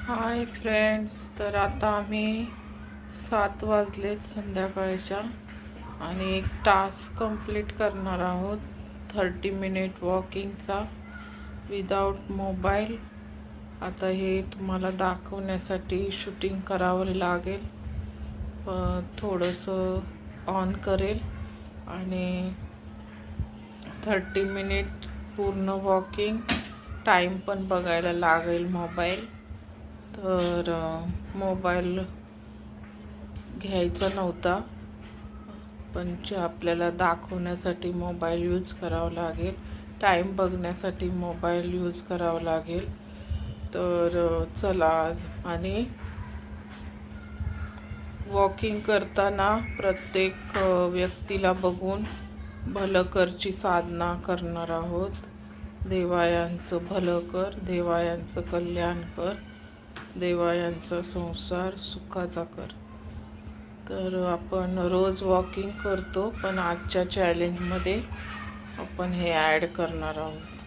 Hi friends, तर आता आम्ही 7 वाजलेत संध्याकाळच्या आणि एक टास्क कंप्लीट करणार आहोत 30 मिनिट वॉकिंगचा विदाउट मोबाईल. आता हे तुम्हाला दाखवण्यासाठी शूटिंग करावं लागेल. थोडंसं ऑन करेल आणि 30 मिनिट पूर्ण वॉकिंग टाईम पण बघायला लागेल मोबाईल. तर मोबाईल घ्यायचा नव्हता, पण आपल्याला दाखवण्यासाठी मोबाईल यूज करावा लागेल, टाईम बघण्यासाठी मोबाईल यूज करावा लागेल. तर चला आणि वॉकिंग करताना प्रत्येक व्यक्तीला बघून भलकरची साधना करणार आहोत. देवायांचं भलं कर, देवायांचं कल्याण कर, देवायांचा संसार सुखाचा कर. तर आपण रोज वॉकिंग करतो, पण आजच्या चॅलेंजमध्ये आपण हे ॲड करणार आहोत.